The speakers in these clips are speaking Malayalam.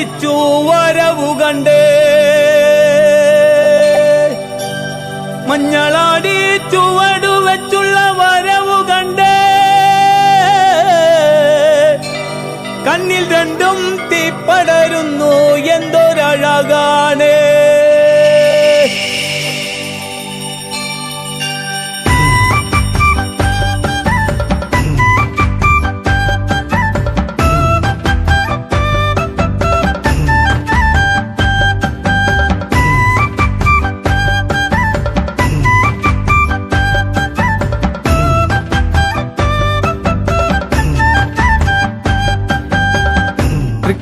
മഞ്ഞളാടിച്ചു വരവു കണ്ടേ മഞ്ഞളാടി ചുവടുവെച്ചുള്ള വരവു കണ്ടേ കണ്ണിൽ രണ്ടും തീപ്പടരുന്നു എന്തൊരഴകാണേ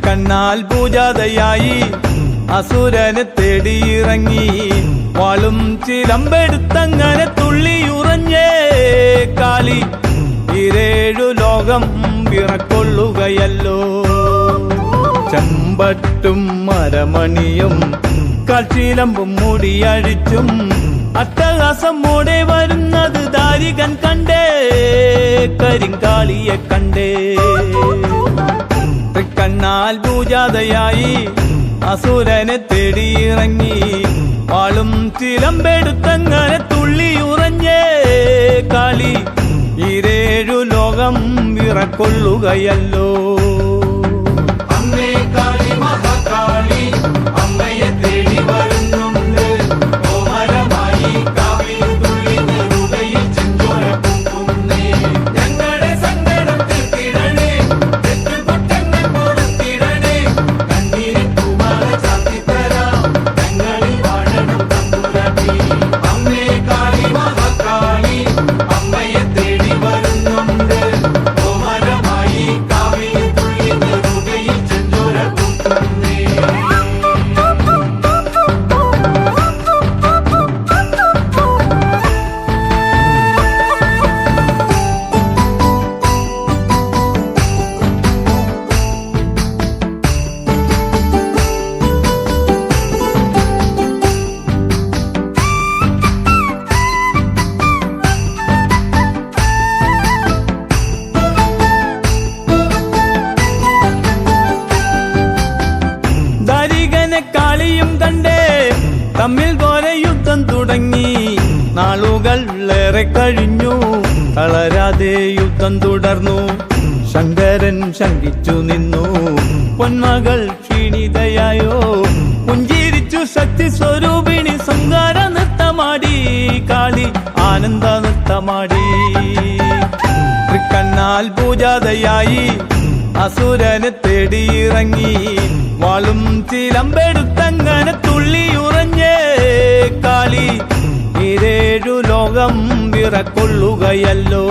കണ്ണാൽ പൂജാതയായി അസുരനെ തേടിയിറങ്ങി വാളും ചിലമ്പെടുത്തങ്ങനെ തുള്ളിയുറഞ്ഞേ കാളി ഇരേഴു ലോകം വിറക്കൊള്ളുകയല്ലോ ചെമ്പട്ടും മരമണിയും കാൽച്ചിലമ്പും മുടിയഴിച്ചും അട്ടഹാസം മൂടെ വരുന്നത് ദാരികൻ കണ്ടേ കരിങ്കാളിയെ കണ്ടേ കണ്ണാൽ പൂജാതയായി അസുരനെ തേടിയിറങ്ങി വാളും ചിലമ്പെടുത്തങ്ങനെ തുള്ളിയുറഞ്ഞേ കാളി ഇരേഴു ലോകം വിറക്കൊള്ളുകയല്ലോ അമ്മേ കാളി മഹാകാളി അമ്മയെ തേടി വരുന്നുണ്ട് ഓമരമായി കാവിൽ തുള്ളി നെറുകയിൽ ചെഞ്ചോര പൊങ്ങുന്നേ ഞങ്ങളുടെ സങ്കടം തീർത്തിടണേ കാളിയും കണ്ടേ തമ്മിൽ ഘോര യുദ്ധം തുടങ്ങി നാളുകൾ ഏറെ കഴിഞ്ഞു തളരാതെ യുദ്ധം തുടർന്നു ശങ്കരൻ ശങ്കിച്ചു നിന്നു പൊന്മകൾ ക്ഷീണിതയായോ പുഞ്ചിരിച്ചു ശക്തി സ്വരൂപിണി സംഹാര നൃത്തമാടി കാളി ആനന്ദ നൃത്തമാടി തൃക്കണ്ണാൽ പൂജാതയായി അസുരനെ തേടിയിറങ്ങി വാളും ചിലമ്പെടുത്തങ്ങനെ തുള്ളിയുറഞ്ഞേ കാളി ഇരേഴു ലോകം വിറക്കൊള്ളുകയല്ലോ